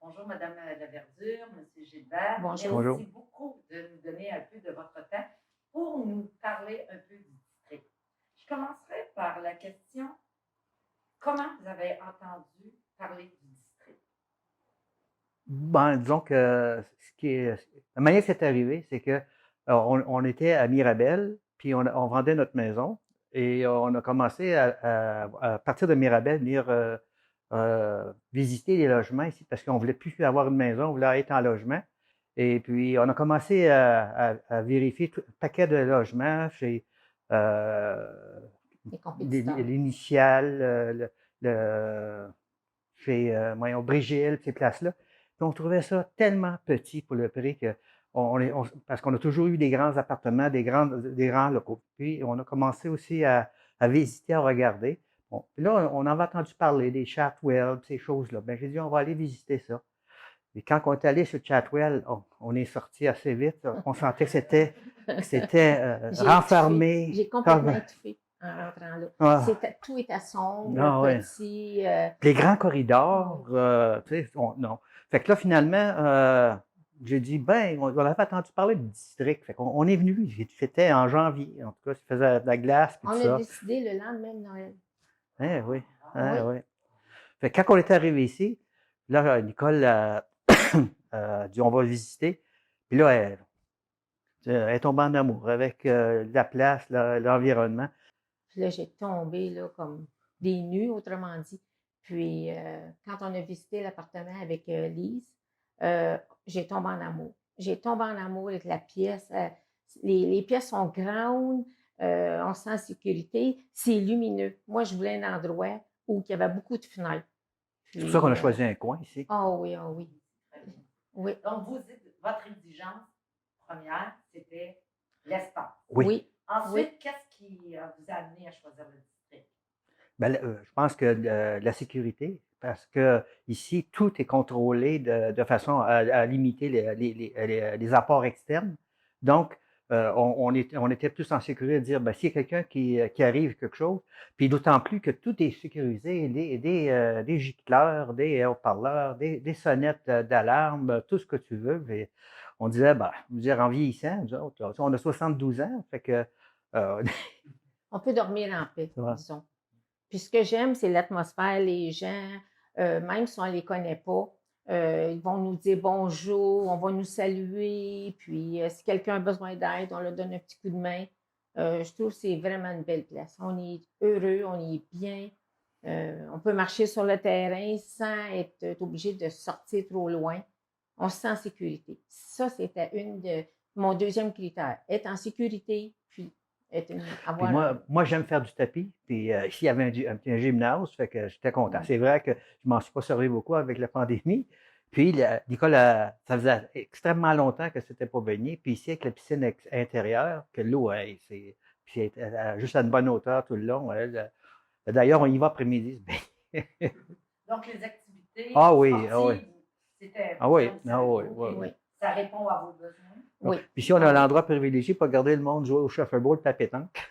Bonjour, Madame Laverdure, Monsieur Gilbert. Bonjour. Merci Bonjour. beaucoup de nous donner un peu de votre temps pour nous parler un peu du district. Je commencerai par la question, comment vous avez entendu parler du district? Ben, disons que la manière que c'est arrivé, c'est que on était à Mirabel, puis on vendait notre maison, et on a commencé à partir de Mirabel venir visiter les logements ici, parce qu'on voulait plus avoir une maison, on voulait être en logement. Et puis, on a commencé à vérifier tout un paquet de logements chez euh, Les compétiteurs. l'initial, chez Brigil, ces places-là. Puis on trouvait ça tellement petit pour le prix que parce qu'on a toujours eu des grands appartements, des grands locaux. Puis on a commencé aussi à visiter, à regarder. Bon, puis là, on avait entendu parler des Chatwell, ces choses-là. Ben, j'ai dit, on va aller visiter ça. Et quand on est allé sur Chatwell, on est sorti assez vite. On sentait que c'était renfermé. J'ai complètement étouffé en rentrant là. Ah, Tout était sombre, ouais. petit. Les grands corridors, tu sais, non. Fait que là, finalement, j'ai dit, ben, on avait entendu parler du district. Fait qu'on est venu, c'était en janvier, en tout cas, il faisait de la glace, puis On tout a ça. décidé le lendemain de Noël. Eh oui, Oui. oui. Fait que quand on est arrivé ici, là, Nicole a dit, on va visiter. Puis là, elle est tombée en amour avec la place, l'environnement. Puis là, j'ai tombé là, comme des nues, autrement dit. Puis quand on a visité l'appartement avec Lise, j'ai tombé en amour. J'ai tombé en amour avec la pièce. Les pièces sont grandes, on se sent en sécurité, c'est lumineux. Moi, je voulais un endroit où il y avait beaucoup de fenêtres. C'est pour ça qu'on a Puis, choisi un coin ici. oui, oh oui. Oui. Donc, vous dites, votre exigence première, c'était l'espace. Oui. Oui. Ensuite, qu'est-ce qui vous a amené à choisir le district? Ben, je pense que la sécurité, parce que ici, tout est contrôlé de façon à limiter les apports externes. Donc, on était plus en sécurité de dire, ben, s'il y a quelqu'un qui arrive quelque chose, puis d'autant plus que tout est sécurisé, des gicleurs, des haut-parleurs, des sonnettes d'alarme, tout ce que tu veux. Et on disait, ben, dire en vieillissant, nous autres, on a 72 ans, fait que On peut dormir en paix, ouais. disons. Puis ce que j'aime, c'est l'atmosphère, les gens, même si on ne les connaît pas, ils vont nous dire bonjour, on va nous saluer, puis si quelqu'un a besoin d'aide, on leur donne un petit coup de main. Je trouve que c'est vraiment une belle place. On est heureux, on est bien. On peut marcher sur le terrain sans être obligé de sortir trop loin. On se sent en sécurité. Ça, c'était mon deuxième critère. Être en sécurité, puis Puis avoir moi j'aime faire du tapis. Puis ici, il y avait un gymnase, fait que j'étais content. C'est vrai que je m'en suis pas servi beaucoup avec la pandémie. Puis Nicole, ça faisait extrêmement longtemps que c'était pas baigné. Puis ici, avec la piscine intérieure, que l'eau, puis elle a juste à une bonne hauteur tout le long. D'ailleurs, on y va après-midi. Donc, les activités Ah oui, ah oui. sportives, c'était Ah oui, important ah pour oui, vous, oui, puis oui. ça répond à vos besoins. Oui. Puis si on a l'endroit privilégié pour regarder le monde jouer au shuffleboard et à pétanque.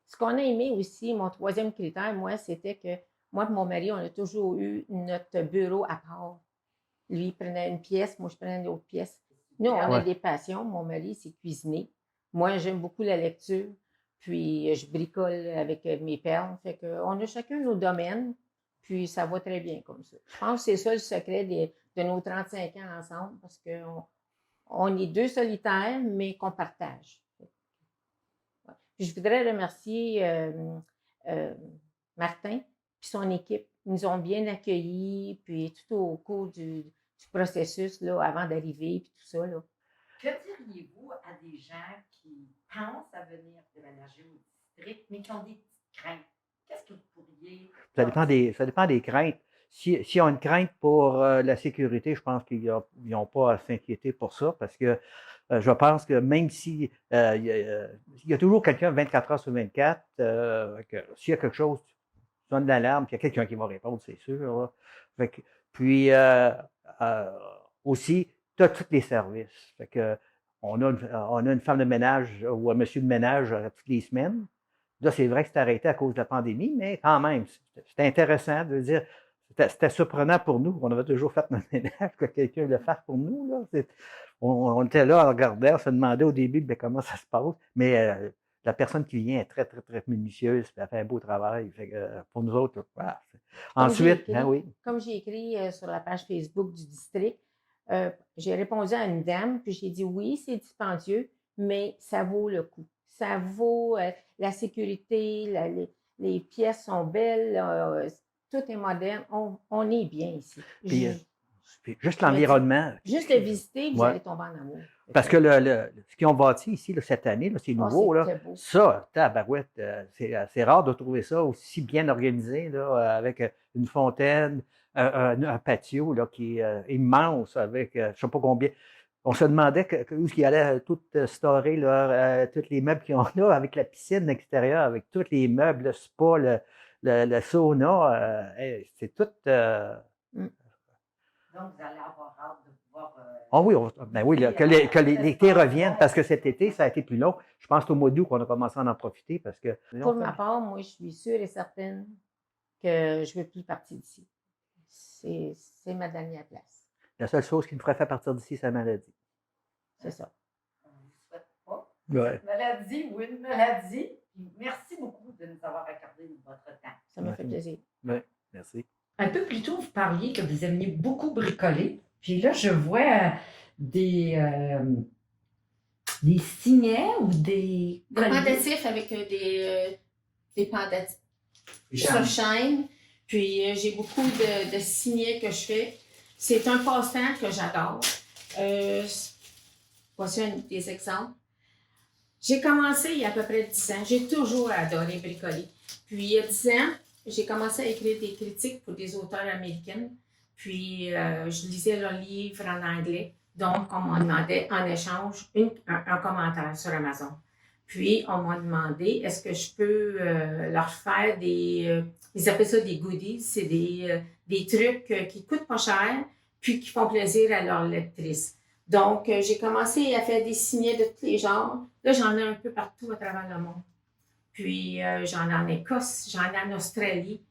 Ce qu'on a aimé aussi, mon troisième critère, moi, c'était que moi et mon mari, on a toujours eu notre bureau à part. Lui, il prenait une pièce, moi, je prenais une autre pièce. Nous, on a des passions. Mon mari, c'est cuisiner. Moi, j'aime beaucoup la lecture. Puis, je bricole avec mes perles. Fait qu'on a chacun nos domaines. Puis, ça va très bien comme ça. Je pense que c'est ça le secret de nos 35 ans ensemble, parce qu'on est deux solitaires, mais qu'on partage. Puis je voudrais remercier Martin et son équipe. Ils nous ont bien accueillis, puis tout au cours du processus là, avant d'arriver, puis tout ça. Là. Que diriez-vous à des gens qui pensent à venir déménager au district, mais qui ont des petites craintes? Qu'est-ce que vous pourriez... Ça dépend des craintes. S'ils ont une crainte pour la sécurité, je pense qu'ils n'ont pas à s'inquiéter pour ça, parce que je pense que même si il y a toujours quelqu'un 24 heures sur 24, s'il y a quelque chose, tu sonnes l'alarme, puis il y a quelqu'un qui va répondre, c'est sûr. Là. Fait que, puis aussi, tu as tous les services. Fait que, on a une femme de ménage ou un monsieur de ménage toutes les semaines. Là, c'est vrai que c'est arrêté à cause de la pandémie, mais quand même, c'est intéressant de dire, c'était surprenant pour nous. On avait toujours fait notre ménage, que quelqu'un le fasse pour nous. Là. On était là, on regardait, on se demandait au début ben, comment ça se passe. Mais la personne qui vient est très, très, très minutieuse, puis elle fait un beau travail. Fait que, pour nous autres, voilà. Ensuite, ben oui. Comme j'ai écrit sur la page Facebook du district, j'ai répondu à une dame, puis j'ai dit oui, c'est dispendieux, mais ça vaut le coup. Ça vaut la sécurité, les pièces sont belles, tout est moderne. On est bien ici. Puis juste l'environnement. Juste le visiter, vous allez tomber en amour. Parce que ce qu'ils ont bâti ici là, cette année, là, c'est nouveau. Là, ça, tabarouette, c'est rare de trouver ça aussi bien organisé, là, avec une fontaine, un patio là, qui est immense, avec je ne sais pas combien. On se demandait où il allait tout storer, là, tous les meubles qu'ils ont là, avec la piscine extérieure, avec tous les meubles, le spa, le sauna. C'est tout. Donc, vous allez avoir hâte de pouvoir. Ah oui, ben oui, que l'été revienne, parce que cet été, ça a été plus long. Je pense qu'au mois d'août qu'on a commencé à en profiter parce que. Pour ma part, moi, je suis sûre et certaine que je ne veux plus partir d'ici. C'est ma dernière place. La seule chose qui me ferait faire partir d'ici, c'est la maladie. C'est ça. On ne vous souhaite pas. Ouais. Une maladie ou une maladie. Merci beaucoup de nous avoir accordé votre temps. Ça m'a fait plaisir. Oui, merci. Un peu plus tôt, vous parliez que vous aimiez beaucoup bricoler. Puis là, je vois des signets ou des pendatifs avec des pendatifs sur chaîne. Puis j'ai beaucoup de signets que je fais. C'est un passe-temps que j'adore. Voici des exemples. J'ai commencé il y a à peu près 10 ans. J'ai toujours adoré bricoler. Puis il y a 10 ans, j'ai commencé à écrire des critiques pour des auteurs américaines. Puis je lisais leurs livres en anglais. Donc, on m'a demandé en échange un commentaire sur Amazon. Puis, on m'a demandé, est-ce que je peux leur faire ils appellent ça des goodies, c'est des trucs qui coûtent pas cher, puis qui font plaisir à leurs lectrices. Donc, j'ai commencé à faire des signets de tous les genres. Là, j'en ai un peu partout à travers le monde. Puis, j'en ai en Écosse, j'en ai en Australie.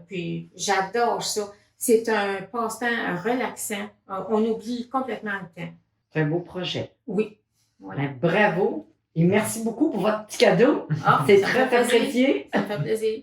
Puis, j'adore ça. C'est un passe-temps relaxant. On oublie complètement le temps. C'est un beau projet. Oui. Voilà. Ben, bravo et merci beaucoup pour votre petit cadeau. C'est très apprécié. Ça me fait plaisir.